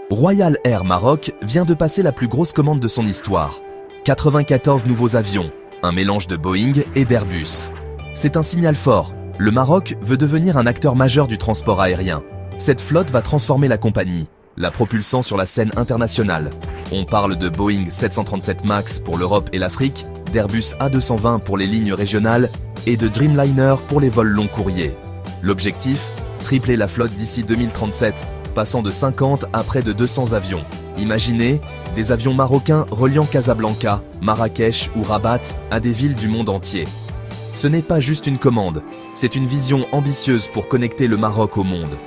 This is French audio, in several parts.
Royal Air Maroc vient de passer la plus grosse commande de son histoire. 94 nouveaux avions, un mélange de Boeing et d'Airbus. C'est un signal fort. Le Maroc veut devenir un acteur majeur du transport aérien. Cette flotte va transformer la compagnie, la propulsant sur la scène internationale. On parle de Boeing 737 MAX pour l'Europe et l'Afrique, d'Airbus A220 pour les lignes régionales et de Dreamliner pour les vols long courriers. L'objectif ? Tripler la flotte d'ici 2037, passant de 50 à près de 200 avions. Imaginez, des avions marocains reliant Casablanca, Marrakech ou Rabat à des villes du monde entier. Ce n'est pas juste une commande, c'est une vision ambitieuse pour connecter le Maroc au monde.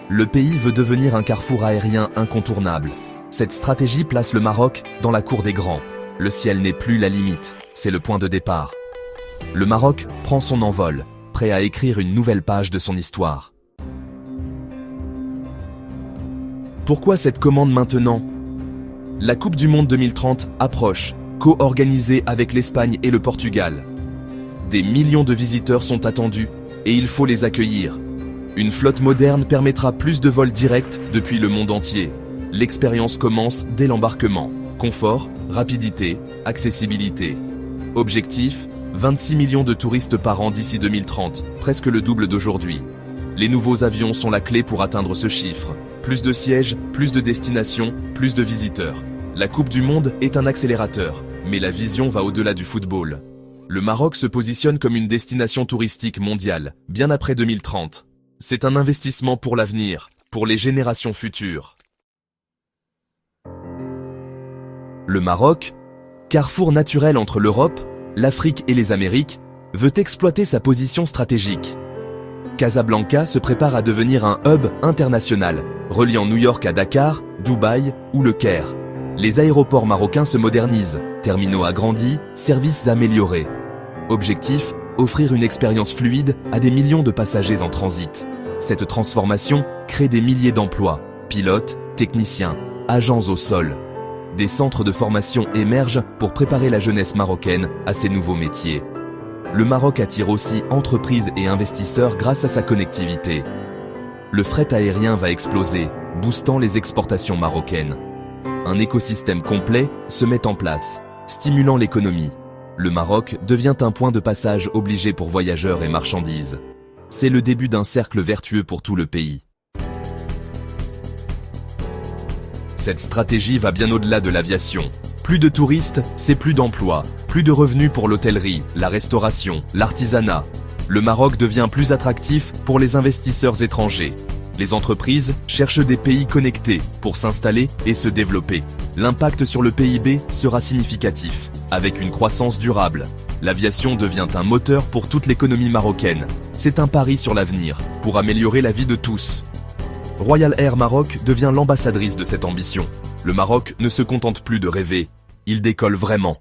Le pays veut devenir un carrefour aérien incontournable. Cette stratégie place le Maroc dans la cour des grands. Le ciel n'est plus la limite, c'est le point de départ. Le Maroc prend son envol, prêt à écrire une nouvelle page de son histoire. Pourquoi cette commande maintenant ? La Coupe du Monde 2030 approche, co-organisée avec l'Espagne et le Portugal. Des millions de visiteurs sont attendus et il faut les accueillir. Une flotte moderne permettra plus de vols directs depuis le monde entier. L'expérience commence dès l'embarquement. Confort, rapidité, accessibilité. Objectif, 26 millions de touristes par an d'ici 2030, presque le double d'aujourd'hui. Les nouveaux avions sont la clé pour atteindre ce chiffre. Plus de sièges, plus de destinations, plus de visiteurs. La Coupe du Monde est un accélérateur, mais la vision va au-delà du football. Le Maroc se positionne comme une destination touristique mondiale, bien après 2030. C'est un investissement pour l'avenir, pour les générations futures. Le Maroc, carrefour naturel entre l'Europe, l'Afrique et les Amériques, veut exploiter sa position stratégique. Casablanca se prépare à devenir un hub international, reliant New York à Dakar, Dubaï ou Le Caire. Les aéroports marocains se modernisent, terminaux agrandis, services améliorés. Objectif, offrir une expérience fluide à des millions de passagers en transit. Cette transformation crée des milliers d'emplois, pilotes, techniciens, agents au sol. Des centres de formation émergent pour préparer la jeunesse marocaine à ces nouveaux métiers. Le Maroc attire aussi entreprises et investisseurs grâce à sa connectivité. Le fret aérien va exploser, boostant les exportations marocaines. Un écosystème complet se met en place, stimulant l'économie. Le Maroc devient un point de passage obligé pour voyageurs et marchandises. C'est le début d'un cercle vertueux pour tout le pays. Cette stratégie va bien au-delà de l'aviation. Plus de touristes, c'est plus d'emplois, plus de revenus pour l'hôtellerie, la restauration, l'artisanat. Le Maroc devient plus attractif pour les investisseurs étrangers. Les entreprises cherchent des pays connectés pour s'installer et se développer. L'impact sur le PIB sera significatif, avec une croissance durable. L'aviation devient un moteur pour toute l'économie marocaine. C'est un pari sur l'avenir, pour améliorer la vie de tous. Royal Air Maroc devient l'ambassadrice de cette ambition. Le Maroc ne se contente plus de rêver, il décolle vraiment.